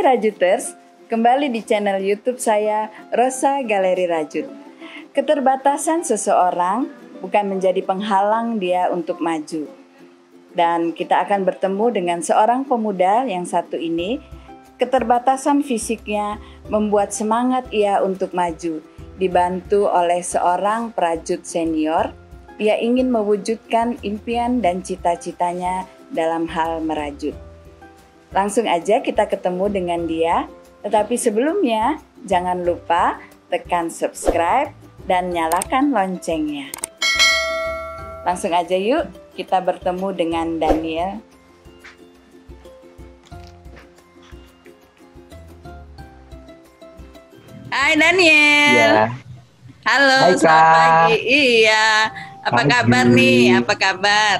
Rajuters, kembali di channel YouTube saya, Rosa Galeri Rajut. Keterbatasan seseorang bukan menjadi penghalang dia untuk maju. Dan kita akan bertemu dengan seorang pemuda yang satu ini. Keterbatasan fisiknya membuat semangat ia untuk maju. Dibantu oleh seorang prajut senior, ia ingin mewujudkan impian dan cita-citanya dalam hal merajut. Langsung aja kita ketemu dengan dia, tetapi sebelumnya jangan lupa tekan subscribe dan nyalakan loncengnya. Langsung aja yuk kita bertemu dengan Daniel. Hai Daniel. Ya. Halo, Hai, selamat Kak. pagi. Iya, apa Pagi. kabar nih? Apa kabar?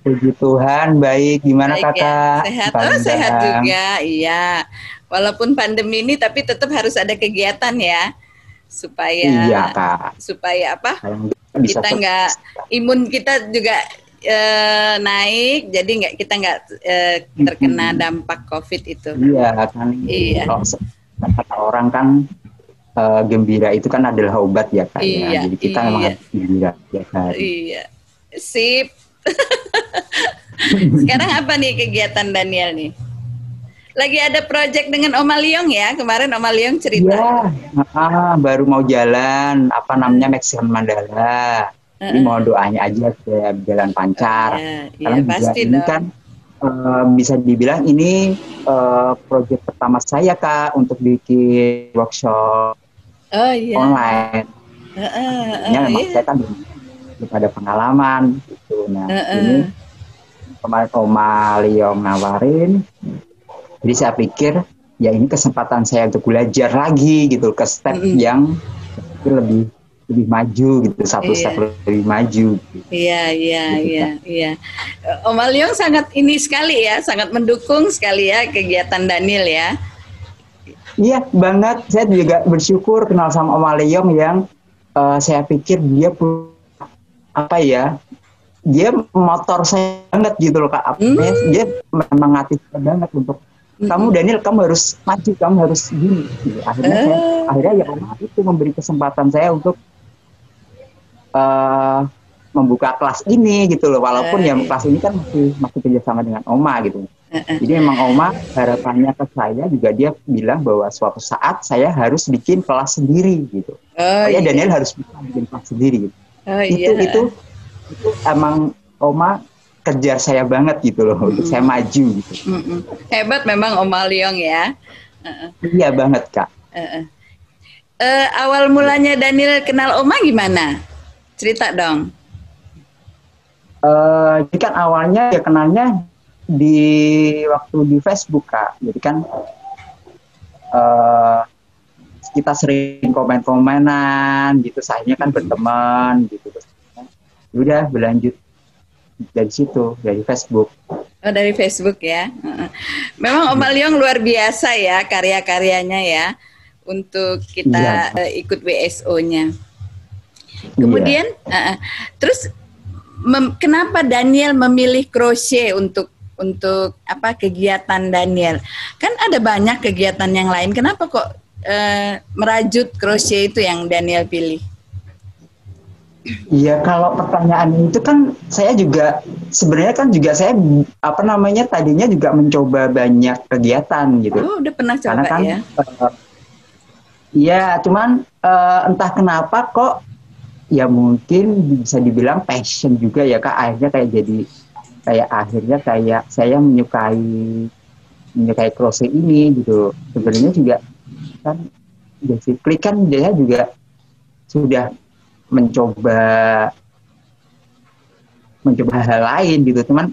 Puji Tuhan, baik. Gimana Baik ya, Kakak? sehat. Pak Oh, sehat Endang? juga. Iya. Walaupun pandemi ini tapi tetap harus ada kegiatan ya. Iya, Supaya Kak. apa? Kalau bisa Kita nggak imun kita juga naik, jadi kita nggak terkena dampak COVID itu. Iya, kan. Iya. Kalau kata orang kan gembira itu kan adalah obat ya, Kak. Iya, Ya. Jadi kita memang iya. harus gembira ya, Kak. Iya. Sip. Sekarang apa nih kegiatan Daniel nih? Lagi ada project dengan Oma Liong ya? Kemarin Oma Liong cerita. Iya, baru mau jalan, apa namanya, Mexican Mandala. Jadi mohon doanya aja ya, jalan lancar. Iya, pasti ini dong. kan bisa dibilang ini proyek pertama saya, Kak, untuk bikin workshop online. Memang saya kan belum ada pengalaman gitu. Nah, ini kemarin Oma Liong nawarin, jadi saya pikir ya ini kesempatan saya untuk belajar lagi gitu ke step yang lebih maju gitu, satu step lebih maju. Gitu. Iya. Oma Liong sangat ini sekali ya, sangat mendukung sekali ya kegiatan Daniel ya. Iya banget, saya juga bersyukur kenal sama Oma Liong yang saya pikir dia apa ya, dia motor saya banget gitu loh, Kak. Dia memang ngatih saya banget untuk kamu Daniel, kamu harus maju, kamu harus gini. Gitu. Akhirnya ya Oma itu memberi kesempatan saya untuk membuka kelas ini gitu loh, walaupun ya kelas ini kan masih kerjasama dengan Oma gitu. Jadi memang Oma harapannya ke saya juga, dia bilang bahwa suatu saat saya harus bikin kelas sendiri gitu. Daniel harus bikin kelas sendiri gitu. Itu emang Oma kejar saya banget gitu loh, untuk saya maju gitu. Hebat memang Oma Liong ya. Iya banget, Kak. Awal mulanya Daniel kenal Oma gimana? Cerita dong. Jadi kan awalnya ya kenalnya waktu di Facebook, Kak. Jadi kan kita sering komen-komenan gitu, sayanya kan berteman gitu. Udah berlanjut dari situ, dari Facebook. Oh, dari Facebook ya. Memang Oma Liong luar biasa ya karya-karyanya ya, untuk kita ikut WSO-nya. Kemudian, terus kenapa Daniel memilih crochet untuk apa kegiatan Daniel? Kan ada banyak kegiatan yang lain. Kenapa kok merajut crochet itu yang Daniel pilih? Iya, kalau pertanyaan itu kan saya juga sebenarnya kan juga saya apa namanya tadinya juga mencoba banyak kegiatan gitu. Oh, udah pernah coba. Karena kan, ya? Iya, cuman entah kenapa kok ya mungkin bisa dibilang passion juga ya, Kak. Akhirnya kayak saya menyukai crochet ini gitu. Sebenarnya juga kan basically kan dia juga sudah mencoba hal lain gitu, teman.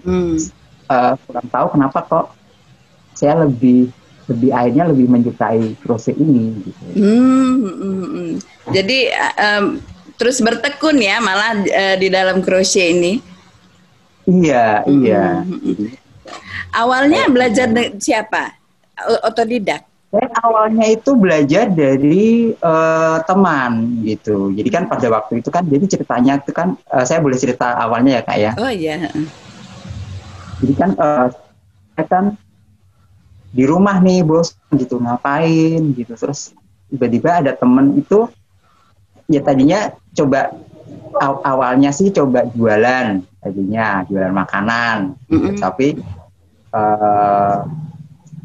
Kurang tahu kenapa kok saya lebih akhirnya lebih menyukai crochet ini gitu. Jadi terus bertekun ya malah di dalam crochet ini. Iya. Awalnya belajar siapa? Otodidak? Saya awalnya itu belajar dari teman gitu. Jadi kan pada waktu itu kan, jadi ceritanya itu kan, saya boleh cerita awalnya ya, Kak ya. Oh iya. Jadi kan saya kan di rumah nih bos gitu, ngapain gitu. Terus tiba-tiba ada temen itu, ya tadinya coba awalnya sih coba jualan, tadinya jualan makanan, tapi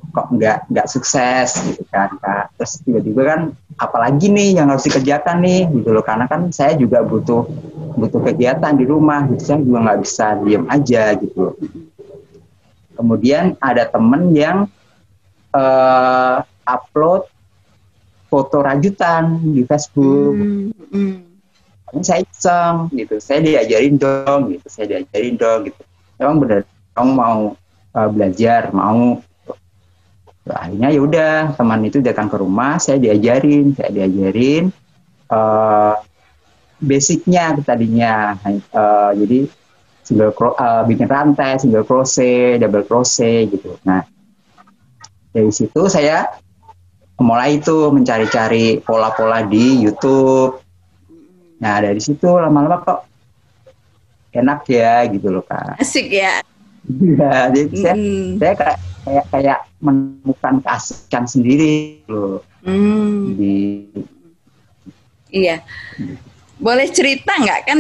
kok nggak sukses gitu kan Kak. Terus tiba-tiba kan apalagi nih yang harus dikerjakan nih gitu loh, karena kan saya juga butuh kegiatan di rumah gitu, saya juga nggak bisa diem aja gitu. Kemudian ada temen yang upload foto rajutan di Facebook. Saya iseng gitu, saya diajarin dong gitu. Emang bener kamu mau belajar, mau. Akhirnya ya udah, teman itu datang ke rumah, saya diajarin basicnya tadinya. Jadi bikin rantai, single crochet, double crochet gitu. Nah, dari situ saya mulai itu mencari-cari pola-pola di YouTube. Nah, dari situ lama-lama kok enak ya gitu loh Kak. Asik ya. Iya, jadi saya kayak menemukan keasikan sendiri loh. Iya. Boleh cerita nggak, kan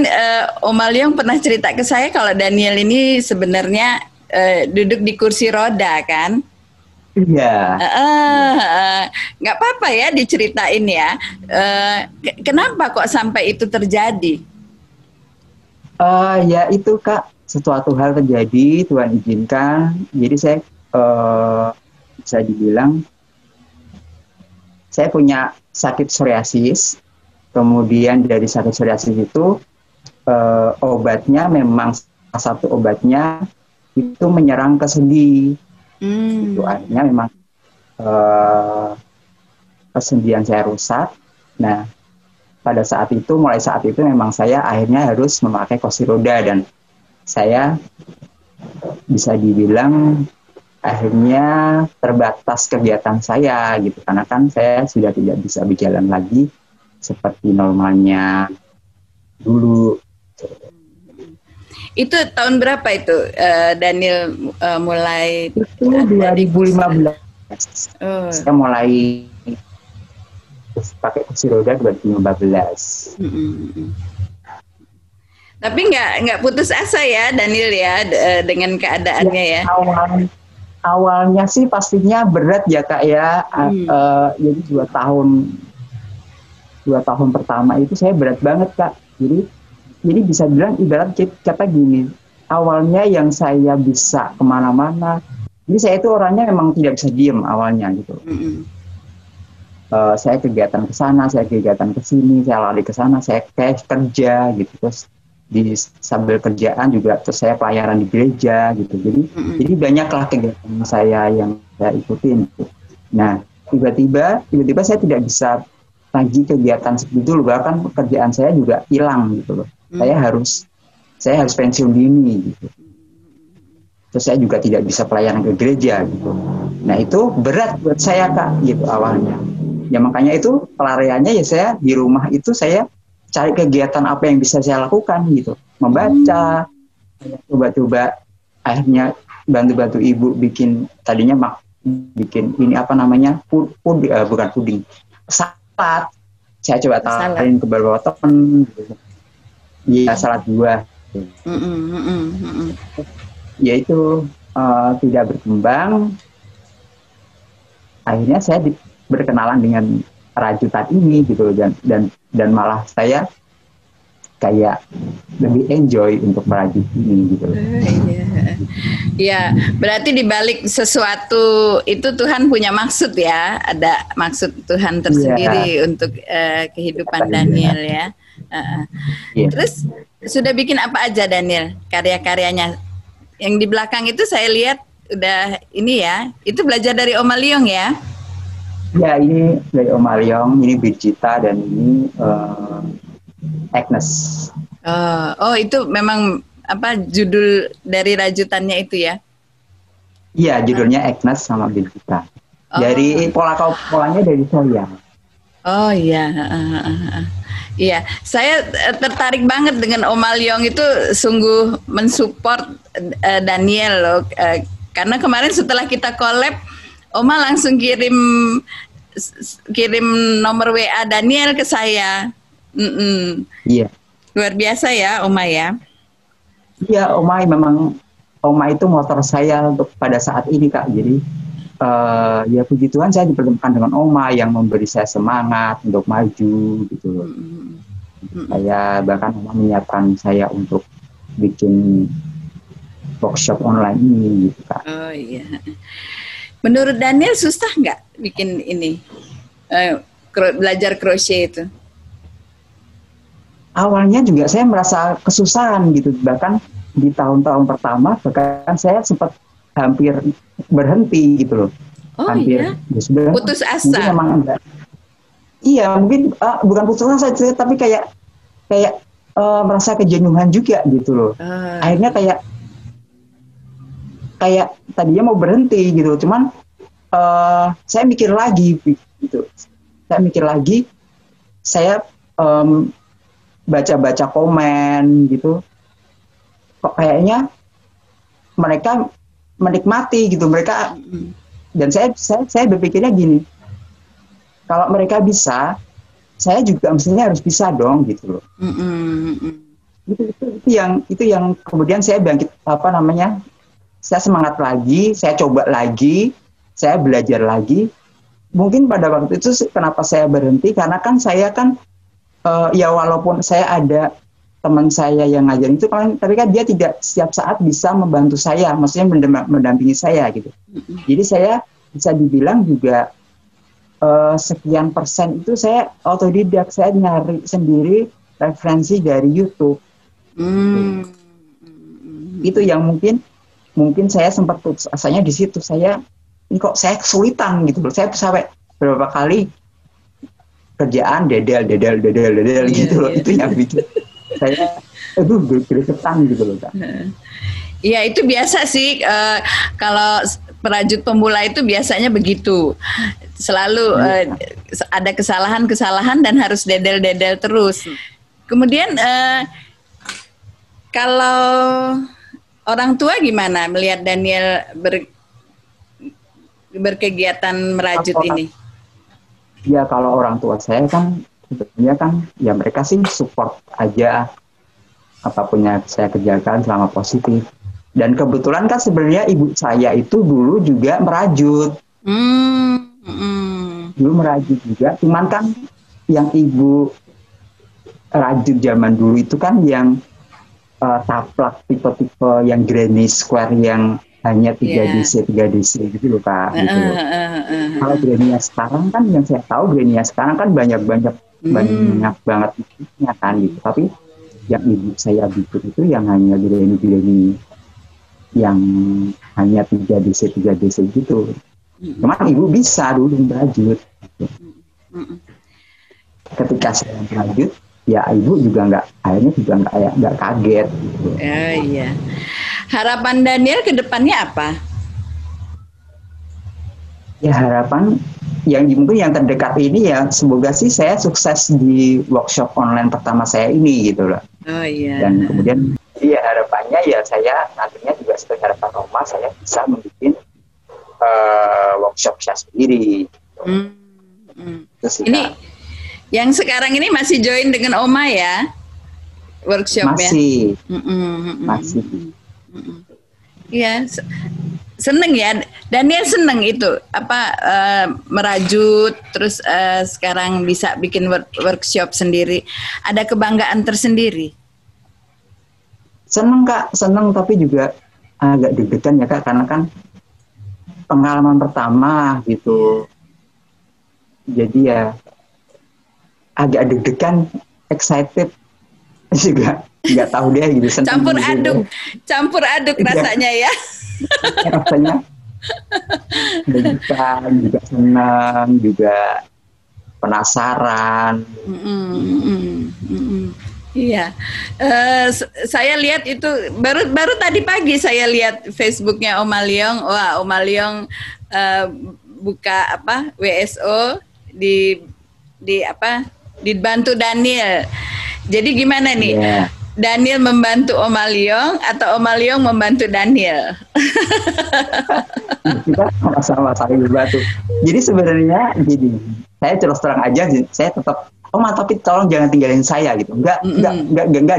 Om Aliong pernah cerita ke saya kalau Daniel ini sebenarnya duduk di kursi roda kan? Iya. Nggak apa-apa ya diceritain ya. Kenapa kok sampai itu terjadi? Ya itu Kak, sesuatu hal terjadi, Tuhan izinkan. Jadi saya bisa dibilang saya punya sakit psoriasis. Kemudian dari sakit psoriasis itu obatnya memang salah satu obatnya itu menyerang ke sendi. Itu artinya memang kesendian saya rusak. Nah, mulai saat itu memang saya akhirnya harus memakai kursi roda, dan saya bisa dibilang akhirnya terbatas kegiatan saya gitu, karena kan saya sudah tidak bisa berjalan lagi seperti normalnya dulu. Itu tahun berapa itu Daniel mulai? Itu 2015. Saya mulai pakai kursi roda 2015. Tapi nggak putus asa ya Daniel ya dengan keadaannya ya. Awalnya sih pastinya berat ya Kak ya. Jadi 2 tahun pertama itu saya berat banget Kak. Jadi bisa bilang ibarat kata gini, awalnya yang saya bisa kemana-mana. Jadi saya itu orangnya memang tidak bisa diem awalnya gitu. Saya kegiatan ke sana, saya kegiatan ke sini, saya lari ke sana, saya kayak kerja gitu. Terus sambil kerjaan juga terus saya pelayanan di gereja gitu. Jadi banyaklah kegiatan saya yang saya ikutin gitu. Nah, tiba-tiba saya tidak bisa lagi kegiatan seperti itu, bahkan pekerjaan saya juga hilang gitu loh. Saya harus pensiun dini gitu. Terus saya juga tidak bisa pelayanan ke gereja gitu. Nah, itu berat buat saya Kak gitu awalnya. Ya makanya itu pelariannya ya saya di rumah itu saya cari kegiatan apa yang bisa saya lakukan gitu. Membaca, coba-coba akhirnya bantu-bantu ibu bikin, tadinya bikin ini apa namanya, bukan puding, salad. Saya coba tawarin ke beberapa teman gitu. Iya, salad buah. Ya itu tidak berkembang. Akhirnya saya berkenalan dengan rajutan ini gitu, dan malah saya kayak lebih enjoy untuk merajut ini gitu. Iya, berarti di balik sesuatu itu Tuhan punya maksud ya, ada maksud Tuhan tersendiri untuk kehidupan Daniel ya. Terus sudah bikin apa aja Daniel karya-karyanya? Yang di belakang itu saya lihat udah ini ya, itu belajar dari Om Aliong ya? Ya, ini dari Om Aliong, ini Birgita, dan ini Agnes. Oh, itu memang apa judul dari rajutannya itu ya? Iya, judulnya Agnes sama Birgita. Dari polanya dari saya. Oh iya. Iya, saya tertarik banget dengan Om Aliong itu, sungguh mensupport Daniel loh. Karena kemarin setelah kita collab, Oma langsung kirim nomor WA Daniel ke saya. Iya. Luar biasa ya, Oma ya. Iya, Oma itu motor saya untuk pada saat ini, Kak. Jadi ya puji Tuhan saya dipertemukan dengan Oma yang memberi saya semangat untuk maju gitu loh. Saya bahkan Oma menyiapkan saya untuk bikin workshop online ini gitu, Kak. Oh iya. Menurut Daniel susah nggak bikin ini belajar crochet itu? Awalnya juga saya merasa kesusahan gitu, bahkan di tahun-tahun pertama bahkan saya sempat hampir berhenti gitu loh. Oh hampir, iya? Putus asa? Memang enggak. Iya, mungkin bukan putus asa, tapi kayak merasa kejenuhan juga gitu loh. Akhirnya kayak tadinya mau berhenti gitu, cuman saya mikir lagi gitu. Saya baca-baca komen gitu, kok kayaknya mereka menikmati gitu, dan saya berpikirnya gini, kalau mereka bisa, saya juga mestinya harus bisa dong gitu loh. Itu yang kemudian saya bangkit, saya semangat lagi, saya coba lagi, saya belajar lagi. Mungkin pada waktu itu kenapa saya berhenti, karena kan saya kan ya walaupun saya ada teman saya yang ngajarin itu kan, tapi kan dia tidak setiap saat bisa membantu saya, maksudnya mendampingi saya gitu. Jadi saya bisa dibilang juga sekian persen itu saya autodidak, saya nyari sendiri referensi dari YouTube. Itu yang mungkin saya sempat putus asanya di situ. Ini kok saya kesulitan gitu loh. Saya sampai beberapa kali kerjaan dedel gitu loh. Itu yang bikin saya gregetan gitu loh, Kak. Iya, itu biasa sih, kalau perajut pemula itu biasanya begitu. Selalu ada kesalahan-kesalahan dan harus dedel-dedel terus. Kemudian kalau orang tua gimana melihat Daniel berkegiatan merajut ini? Ya, kalau orang tua saya kan sebenarnya kan ya mereka sih support aja apapun yang saya kerjakan selama positif. Dan kebetulan kan sebenarnya ibu saya itu dulu juga merajut. Dulu merajut juga, cuman kan yang ibu rajut zaman dulu itu kan yang taplak tipe-tipe yang granny square yang hanya 3 DC gitu loh, Kak. Gitu loh. Kalau granny sekarang kan yang saya tahu granny sekarang kan banyak banget kan gitu. Tapi yang ibu saya bikin itu yang hanya granny yang hanya 3 DC gitu. Cuman ibu bisa dulu merajut. Gitu. Ketika saya merajut, ya ibu juga akhirnya nggak kaget. Gitu. Iya. Harapan Daniel ke depannya apa? Ya harapan mungkin yang terdekat ini ya semoga sih saya sukses di workshop online pertama saya ini gitu loh. Oh iya. Dan kemudian ya harapannya ya saya nantinya juga seperti harapan Oma, saya bisa membuat workshop saya sendiri. Ini yang sekarang ini masih join dengan Oma ya workshopnya? Masih. Iya, seneng ya. Daniel seneng itu merajut, terus sekarang bisa bikin workshop sendiri. Ada kebanggaan tersendiri? Seneng, Kak, tapi juga agak deg-degan ya, Kak, karena kan pengalaman pertama gitu. Jadi ya agak deg-degan, excited juga nggak tahu deh gitu. Campur aduk rasanya ya. Rasanya deg-degan, juga senang, juga penasaran. Iya, saya lihat itu baru tadi pagi saya lihat Facebooknya Oma Leong. Wah, Oma Leong buka WSO dibantu Daniel. Jadi gimana nih? Daniel membantu Oma Liong atau Oma Liong membantu Daniel? Kita sama-sama saling membantu. Jadi sebenarnya gini, saya terus terang aja, saya tetap Oma tapi tolong jangan tinggalin saya gitu. Enggak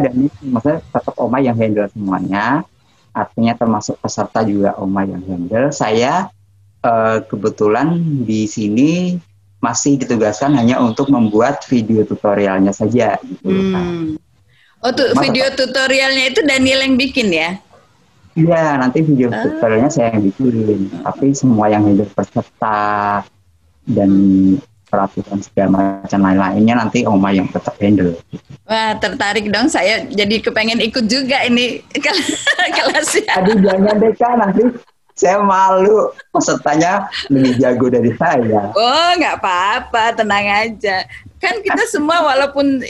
ada nih. Maksudnya tetap Oma yang handle semuanya. Artinya termasuk peserta juga Oma yang handle. Saya kebetulan di sini masih ditugaskan hanya untuk membuat video tutorialnya saja gitu. Oh, tuh video tutorialnya itu Daniel yang bikin ya? Iya, nanti video tutorialnya saya yang bikin. Tapi semua yang handle peserta dan peraturan segala macam lain-lainnya nanti Oma yang tetap handle. Wah, tertarik dong, saya jadi kepengen ikut juga ini kelasnya. Aduh, jangan deh Kak, nanti saya malu, pesertanya lebih jago dari saya. Oh, nggak apa-apa, tenang aja. Kan kita semua walaupun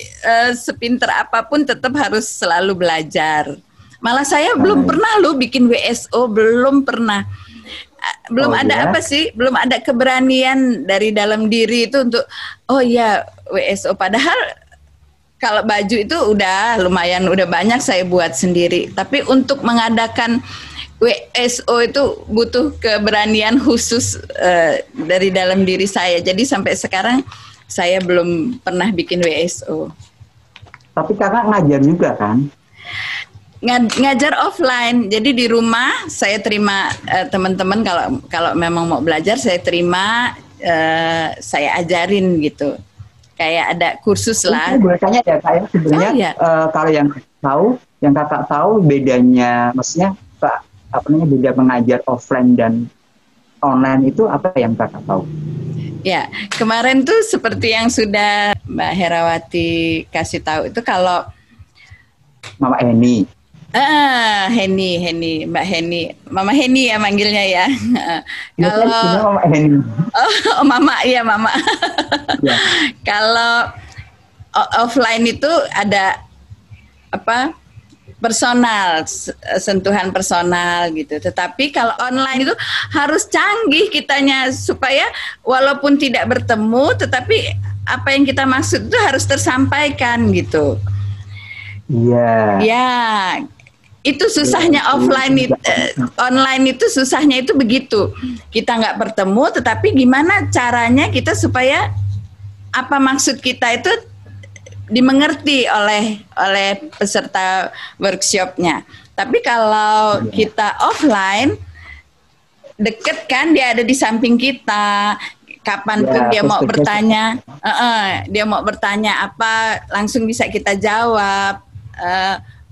sepinter apapun tetap harus selalu belajar. Malah saya belum pernah bikin WSO, belum pernah. Belum ada apa sih, belum ada keberanian dari dalam diri itu untuk, oh ya WSO. Padahal kalau baju itu udah lumayan, udah banyak saya buat sendiri. Tapi untuk mengadakan WSO itu butuh keberanian khusus dari dalam diri saya. Jadi sampai sekarang saya belum pernah bikin WSO. Tapi kakak ngajar juga kan? Ngajar offline. Jadi di rumah saya terima teman-teman kalau memang mau belajar saya terima, saya ajarin gitu. Kayak ada kursus lah. Boleh tanya ya saya sebenarnya kalau yang kakak tahu bedanya, maksudnya beda mengajar offline dan online itu apa yang kakak tahu? Ya, kemarin tuh seperti yang sudah Mbak Herawati kasih tahu itu kalau Mama Heni. Heni, Mbak Heni, Mama Heni ya manggilnya ya. Kalau Mama Heni. Oh, Mama ya Mama. Ya. Kalau offline itu ada apa? Personal, sentuhan personal gitu. Tetapi kalau online itu harus canggih kitanya supaya walaupun tidak bertemu, tetapi apa yang kita maksud itu harus tersampaikan gitu. Iya. Ya, itu susahnya offline, online itu susahnya itu begitu. Kita nggak bertemu, tetapi gimana caranya kita supaya apa maksud kita itu dimengerti oleh peserta workshopnya. Tapi kalau kita offline, deket kan, dia ada di samping kita. Kapanpun dia mau bertanya, dia mau bertanya apa, langsung bisa kita jawab.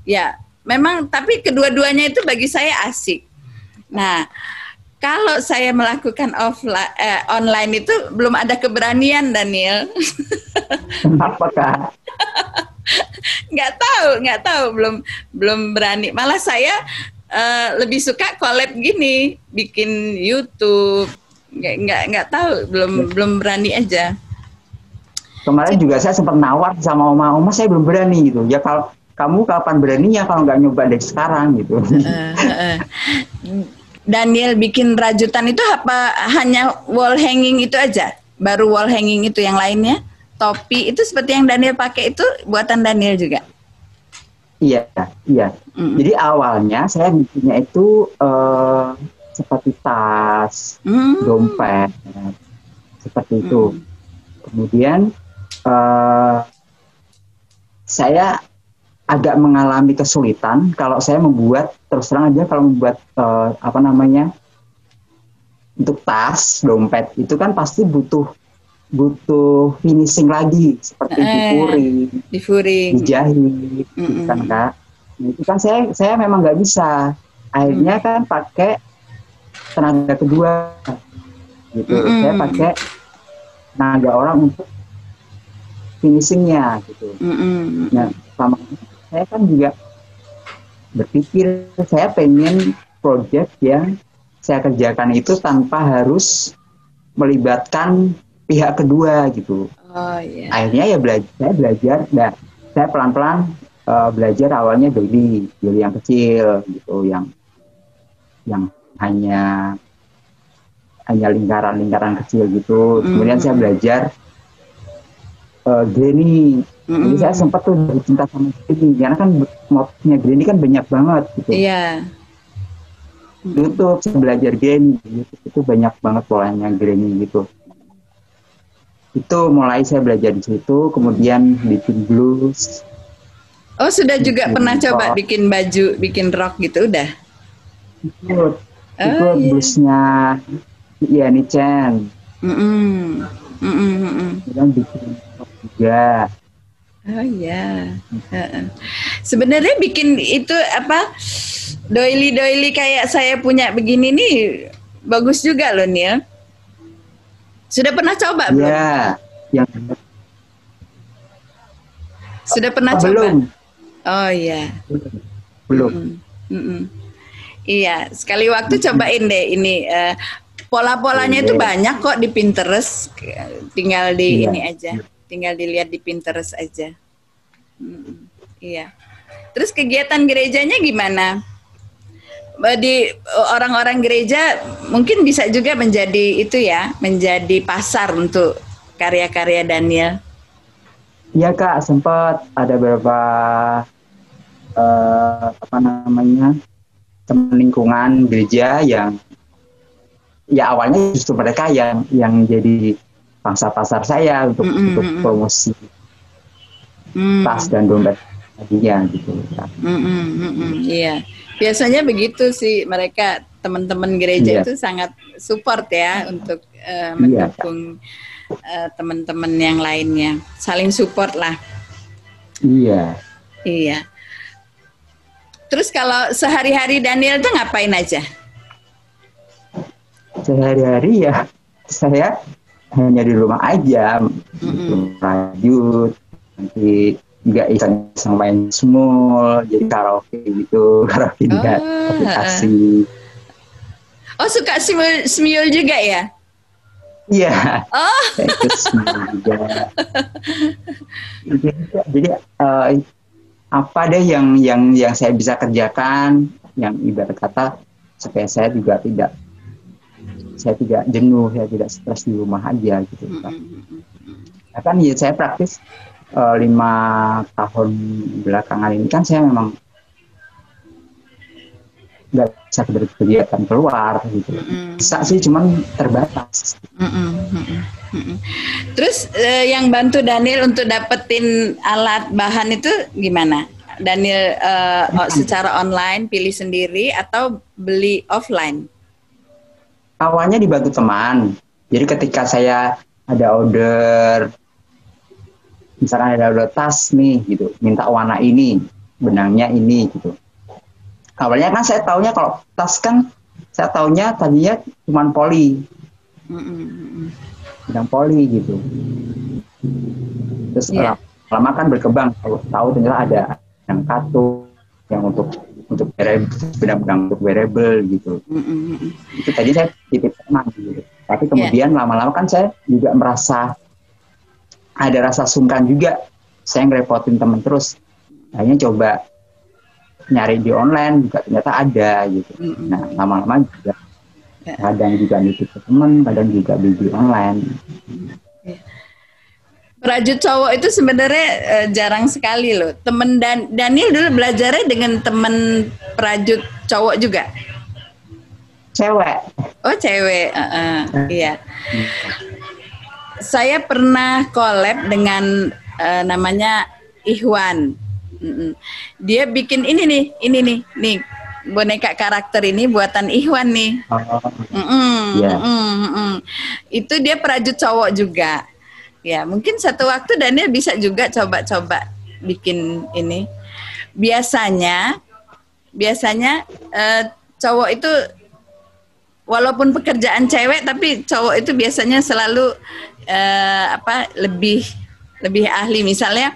Ya, memang. Tapi kedua-duanya itu bagi saya asik. Nah, kalau saya melakukan online itu belum ada keberanian, Daniel. Kenapa Kak? Nggak tahu, belum berani. Malah saya lebih suka collab gini, bikin YouTube. Nggak tahu, belum berani aja. Kemarin juga saya sempat nawar sama Oma saya belum berani gitu. Ya kalau kamu kapan beraninya kalau nggak nyoba dari sekarang gitu. Daniel bikin rajutan itu apa hanya wall hanging itu aja? Baru wall hanging itu, yang lainnya? Topi itu seperti yang Daniel pakai itu buatan Daniel juga? Iya. Jadi awalnya saya bikinnya itu seperti tas, dompet, seperti itu. Kemudian saya agak mengalami kesulitan kalau saya membuat, terus terang aja kalau membuat untuk tas, dompet itu kan pasti butuh finishing lagi seperti difuring, dijahit, kan Kak. Itu kan saya memang nggak bisa. Akhirnya kan pakai tenaga kedua, gitu. Saya pakai tenaga orang untuk finishingnya, gitu. Nah, sama saya kan juga berpikir saya pengen project yang saya kerjakan itu tanpa harus melibatkan pihak kedua gitu. Akhirnya ya saya belajar. Nah, saya pelan-pelan belajar awalnya dari yang kecil gitu, yang hanya lingkaran kecil gitu. Kemudian saya belajar granny Jadi saya sempat tuh cinta sama granny, karena kan motifnya granny kan banyak banget gitu. Iya. YouTube saya belajar granny, YouTube itu banyak banget polanya granny gitu. Itu mulai saya belajar di situ, kemudian bikin blues. Oh, sudah juga pernah coba bikin baju, bikin rok gitu udah? Ikut bluesnya Yani Chen. Kemudian bikin rok juga. Oh iya. Sebenarnya bikin itu apa, doily kayak saya punya begini nih bagus juga loh, Neil. Sudah pernah coba belum? Iya, yang sudah pernah coba? Belum. Oh iya. Belum. Iya, sekali waktu cobain deh ini. Pola-polanya itu banyak kok di Pinterest. Tinggal di ini aja. Tinggal dilihat di Pinterest aja. Iya. Terus kegiatan gerejanya gimana? Di orang-orang gereja mungkin bisa juga menjadi itu ya, menjadi pasar untuk karya-karya Daniel. Iya Kak, sempat ada beberapa teman lingkungan gereja yang ya awalnya justru mereka yang jadi pangsa pasar saya untuk promosi tas dan dompet tadinya gitu. Iya. Biasanya begitu sih, mereka teman-teman gereja itu sangat support ya untuk mendukung teman-teman yang lainnya, saling support lah. Iya. Iya. Terus kalau sehari-hari Daniel tuh ngapain aja? Sehari-hari ya saya hanya di rumah aja, lanjut nanti nggak iseng main small, jadi karaoke gitu, karaoke di aplikasi. Oh, suka smule juga ya? Iya. Oh. Itu smule juga. Jadi apa deh yang saya bisa kerjakan, yang ibarat kata supaya saya tidak jenuh, saya tidak stres di rumah aja gitu. Kan ya saya praktis 5 tahun belakangan ini kan saya memang nggak bisa berkegiatan keluar gitu. Bisa sih, cuman terbatas. Terus yang bantu Daniel untuk dapetin alat bahan itu gimana? Daniel secara online pilih sendiri atau beli offline? Awalnya dibantu teman. Jadi ketika saya ada order, misalkan ada order tas nih gitu, minta warna ini, benangnya ini gitu. Awalnya kan saya taunya kalau tas kan saya taunya tadinya cuma poli, benang poli gitu. Terus lama kan berkembang, tahu ternyata ada yang katun, yang untuk benang-benang untuk wearable gitu. Itu tadi saya titip teman gitu. Tapi kemudian lama-lama kan saya juga merasa ada rasa sungkan juga, saya ngerepotin teman terus. Akhirnya coba nyari di online juga ternyata ada gitu. Nah lama-lama juga kadang juga nitip ke teman, kadang juga beli di online. Perajut cowok itu sebenarnya jarang sekali loh. Temen Daniel dulu belajarnya dengan temen perajut cowok juga? Cewek. Oh cewek, iya. Saya pernah collab dengan namanya Ikhwan. Dia bikin ini nih boneka karakter ini buatan Ikhwan nih. Itu dia perajut cowok juga. Ya mungkin satu waktu Daniel bisa juga coba-coba bikin ini. Biasanya cowok itu walaupun pekerjaan cewek, tapi cowok itu biasanya selalu lebih ahli. Misalnya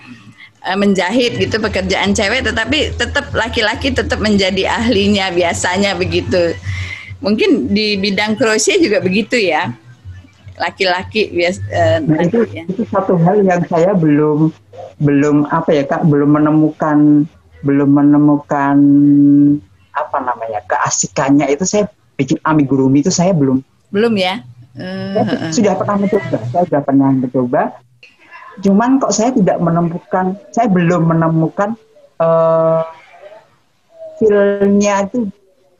menjahit gitu pekerjaan cewek, tetapi tetap laki-laki tetap menjadi ahlinya, biasanya begitu. Mungkin di bidang kroset juga begitu ya, laki-laki nah, itu satu hal yang saya belum apa ya Kak, belum menemukan apa namanya keasikannya itu. Saya bikin amigurumi itu saya belum ya. Saya sudah pernah mencoba, Cuman kok saya belum menemukan feel-nya itu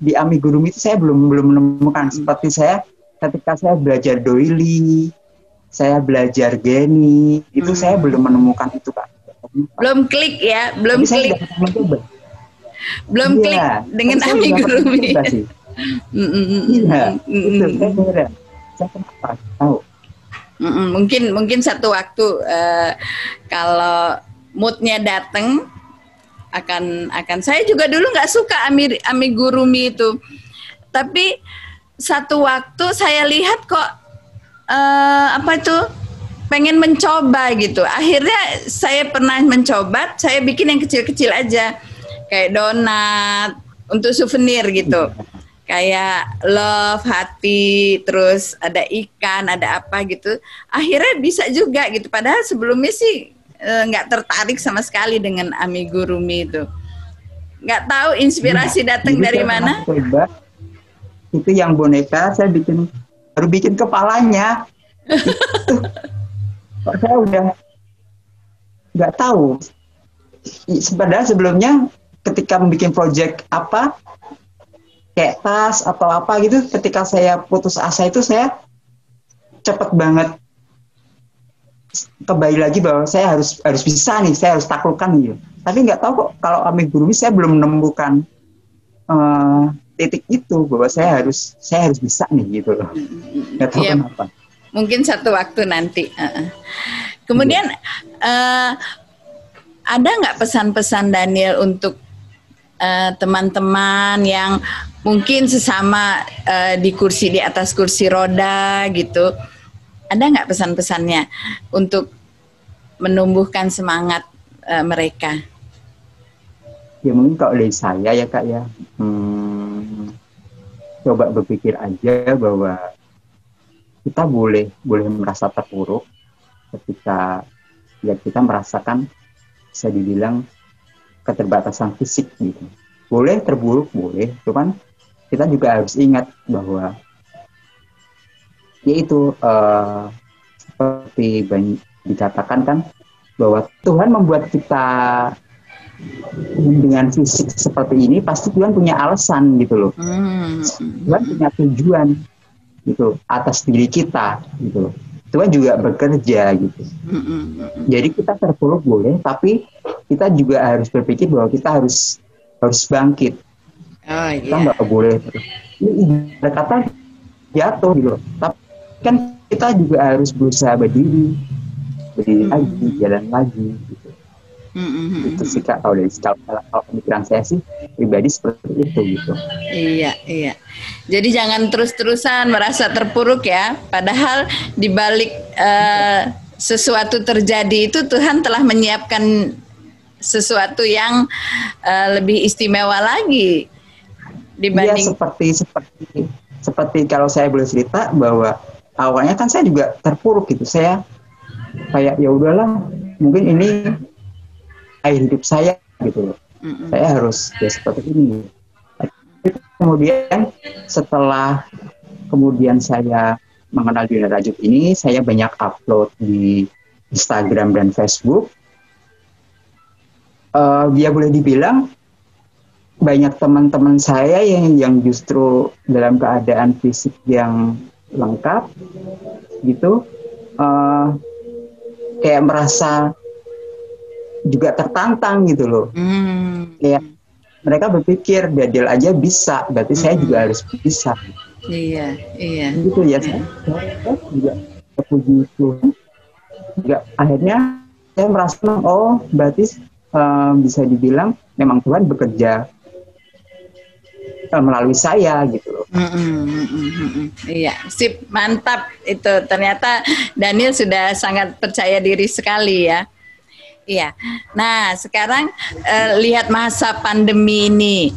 di amigurumi itu saya belum menemukan. Seperti saya ketika saya belajar doili, saya belajar geni, itu saya belum menemukan itu, Kak. Belum klik ya, belum klik. Belum klik dengan amigurumi. Iya, itu saya kenapa tahu. Mungkin satu waktu kalau moodnya datang akan saya juga dulu nggak suka amigurumi itu, tapi satu waktu saya lihat kok pengen mencoba gitu. Akhirnya saya pernah mencoba, saya bikin yang kecil-kecil aja kayak donat untuk souvenir gitu. Kayak love, hati, terus ada ikan, ada apa gitu. Akhirnya bisa juga gitu. Padahal sebelumnya sih nggak tertarik sama sekali dengan amigurumi itu. Nggak tahu inspirasi datang dari mana. Coba, itu yang boneka saya baru bikin kepalanya. Saya udah nggak tahu. Sebenarnya sebelumnya ketika membuat project apa, kayak tas atau apa gitu, ketika saya putus asa itu saya cepet banget kembali lagi bahwa saya harus bisa nih, saya harus taklukkan gitu. Tapi nggak tahu kok kalau amigurumi saya belum menemukan titik itu bahwa saya harus bisa nih gitu loh. Nggak tahu kenapa. Mungkin satu waktu nanti. Kemudian ada nggak pesan-pesan Daniel untuk teman-teman yang mungkin sesama di atas kursi roda gitu? Ada nggak pesan-pesannya untuk menumbuhkan semangat mereka? Ya mungkin kalau dari saya ya Kak ya, coba berpikir aja bahwa kita boleh merasa terpuruk ketika ya kita merasakan, bisa dibilang, keterbatasan fisik gitu. Boleh terburuk, boleh, cuman kita juga harus ingat bahwa yaitu seperti dikatakan kan bahwa Tuhan membuat kita dengan fisik seperti ini, pasti Tuhan punya alasan gitu loh. Tuhan punya tujuan gitu atas diri kita gitu loh. Tuhan juga bekerja gitu. Jadi kita terpuruk boleh, tapi kita juga harus berpikir bahwa kita harus bangkit. Kita nggak boleh ini kata jatuh gitu. Tapi kan kita juga harus berusaha berdiri lagi, jalan lagi gitu. Itu sih Kak, kalau pemikiran saya sih pribadi seperti itu gitu. Iya. Jadi jangan terus-terusan merasa terpuruk ya. Padahal di balik sesuatu terjadi itu Tuhan telah menyiapkan sesuatu yang lebih istimewa lagi dibanding. Iya, seperti kalau saya boleh cerita bahwa awalnya kan saya juga terpuruk gitu. Saya kayak ya udahlah, mungkin ini akhir hidup saya gitu loh. Saya harus ya seperti ini. Kemudian setelah saya mengenal dunia rajut ini, saya banyak upload di Instagram dan Facebook. Dia boleh dibilang banyak teman-teman saya yang justru dalam keadaan fisik yang lengkap gitu, kayak merasa juga tertantang gitu loh. Kayak mereka berpikir Daniel aja bisa, berarti saya juga harus bisa. Iya. Gitu ya, saya juga terpuji Tuhan. Juga akhirnya saya merasa, oh berarti bisa dibilang memang Tuhan bekerja melalui saya gitu loh. Iya, sip, mantap itu. Ternyata Daniel sudah sangat percaya diri sekali ya. Iya. Nah, sekarang lihat masa pandemi ini.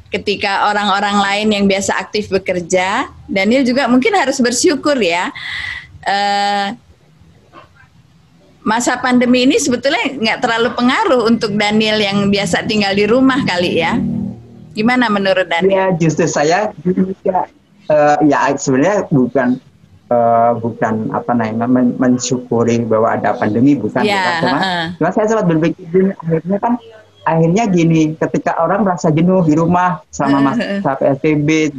Ketika orang-orang lain yang biasa aktif bekerja, Daniel juga mungkin harus bersyukur ya. Masa pandemi ini sebetulnya nggak terlalu pengaruh untuk Daniel yang biasa tinggal di rumah kali ya. Gimana menurut Daniel? Ya, justru saya juga, ya sebenarnya bukan bukan apa namanya mensyukuri bahwa ada pandemi, bukan ya, cuma saya sempat berpikir akhirnya gini, ketika orang merasa jenuh di rumah selama masa PSBB,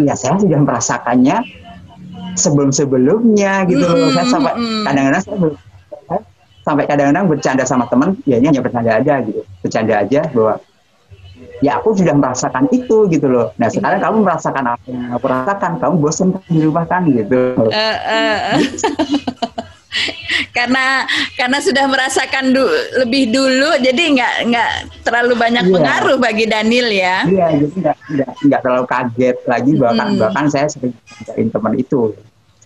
ya saya sudah merasakannya sebelumnya gitu loh. Saya sampai kadang-kadang bercanda sama teman, ya ini hanya bercanda aja gitu, bercanda aja bahwa ya aku sudah merasakan itu gitu loh. Nah sekarang kamu merasakan apa yang aku rasakan, kamu bosan di rumah kan gitu. Karena sudah merasakan lebih dulu, jadi nggak terlalu banyak pengaruh bagi Daniel ya. Iya, jadi nggak terlalu kaget lagi, bahkan saya sering ngajarin teman itu.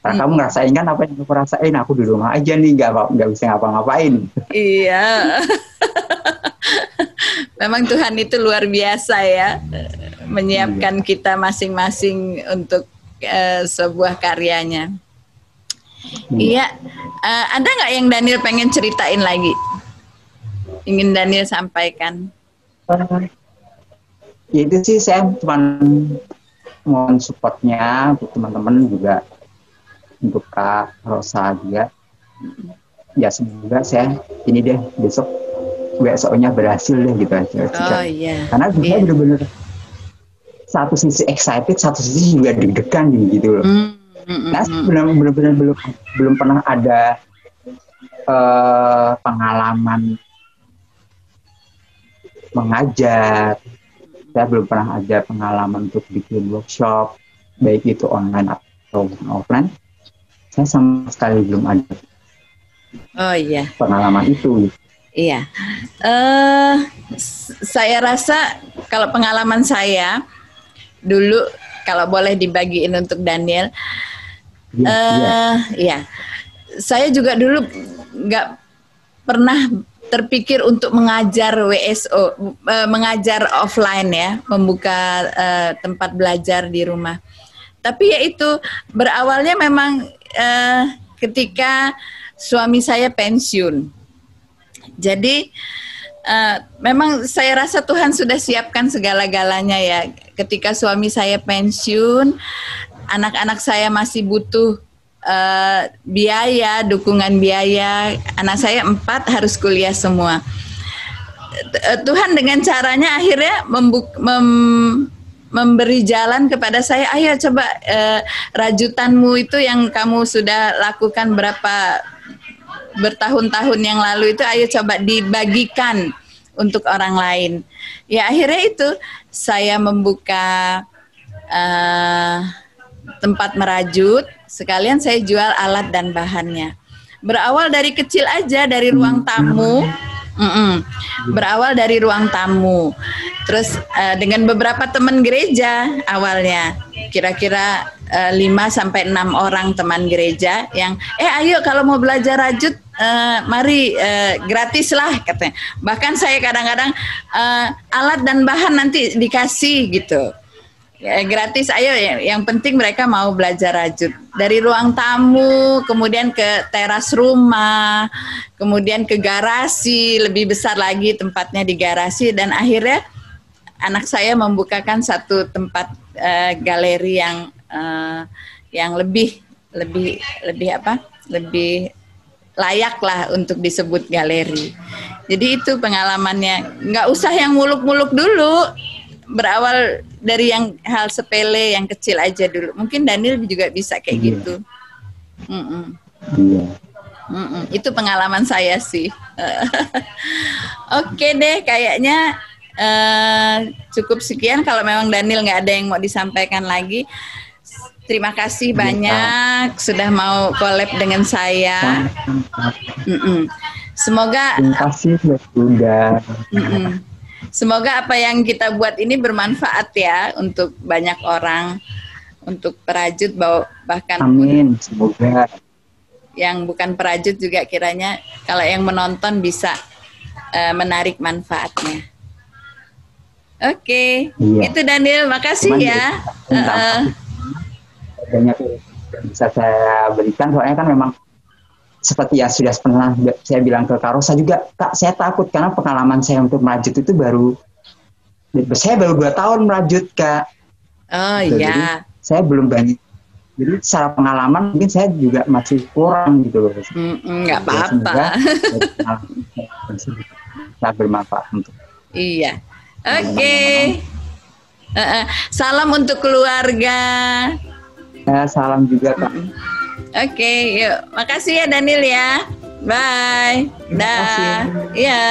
Karena kamu ngerasain kan apa yang aku rasain, aku di rumah aja nih, nggak bisa ngapa-ngapain. Iya. Memang Tuhan itu luar biasa ya, menyiapkan kita masing-masing untuk sebuah karyanya. Iya, ada nggak yang Daniel pengen ceritain lagi? Ingin Daniel sampaikan? Itu sih saya cuma mohon supportnya untuk teman-teman juga, untuk Kak Rosa juga. Ya semoga saya ini deh besoknya berhasil deh gitu aja. Karena saya benar-benar satu sisi excited, satu sisi juga deg-degan gitu loh. Nah, benar-benar belum pernah ada pengalaman mengajar. Saya belum pernah ada pengalaman untuk bikin workshop, baik itu online atau offline. Saya sama sekali belum ada pengalaman itu. Iya, saya rasa kalau pengalaman saya dulu, kalau boleh dibagiin untuk Daniel, saya juga dulu nggak pernah terpikir untuk mengajar WSO, mengajar offline ya, membuka tempat belajar di rumah. Tapi ya itu berawalnya memang ketika suami saya pensiun. Jadi memang saya rasa Tuhan sudah siapkan segala-galanya ya. Ketika suami saya pensiun, anak-anak saya masih butuh biaya, dukungan biaya. Anak saya 4 harus kuliah semua. Tuhan dengan caranya akhirnya memberi jalan kepada saya. Ayo coba rajutanmu itu yang kamu sudah lakukan bertahun-tahun yang lalu itu, ayo coba dibagikan untuk orang lain. Ya akhirnya itu saya membuka tempat merajut, sekalian saya jual alat dan bahannya. Berawal dari kecil aja, dari ruang tamu. Berawal dari ruang tamu. Terus dengan beberapa teman gereja awalnya, kira-kira 5-6 orang teman gereja yang ayo kalau mau belajar rajut mari, gratis lah katanya. Bahkan saya kadang-kadang alat dan bahan nanti dikasih gitu. Gratis, ayo yang penting mereka mau belajar rajut. Dari ruang tamu kemudian ke teras rumah, kemudian ke garasi, lebih besar lagi tempatnya di garasi, dan akhirnya anak saya membukakan satu tempat galeri yang lebih layak lah untuk disebut galeri. Jadi itu pengalamannya, nggak usah yang muluk-muluk dulu. Berawal dari yang hal sepele, yang kecil aja dulu. Mungkin Daniel juga bisa kayak gitu. Itu pengalaman saya sih. Oke deh, kayaknya cukup sekian. Kalau memang Daniel nggak ada yang mau disampaikan lagi, terima kasih banyak sudah mau collab dengan saya. Semoga. Terima kasih sudah. Semoga apa yang kita buat ini bermanfaat ya untuk banyak orang, untuk perajut, bahkan amin, semoga yang bukan perajut juga kiranya kalau yang menonton bisa menarik manfaatnya. Oke. Itu Daniel, makasih ya. Banyak yang bisa saya berikan, soalnya kan memang seperti yang sudah pernah saya bilang ke Kak Rosa juga, Kak, saya takut karena pengalaman saya untuk merajut itu saya baru 2 tahun merajut, Kak. Oh iya. Saya belum banyak Jadi secara pengalaman mungkin saya juga masih kurang gitu loh. Nggak apa-apa. Sangat bermanfaat untuk. Iya. Oke. Salam untuk keluarga. Ya, salam juga Kak. Oke, yuk. Makasih ya Daniel ya. Bye. Dah. Iya.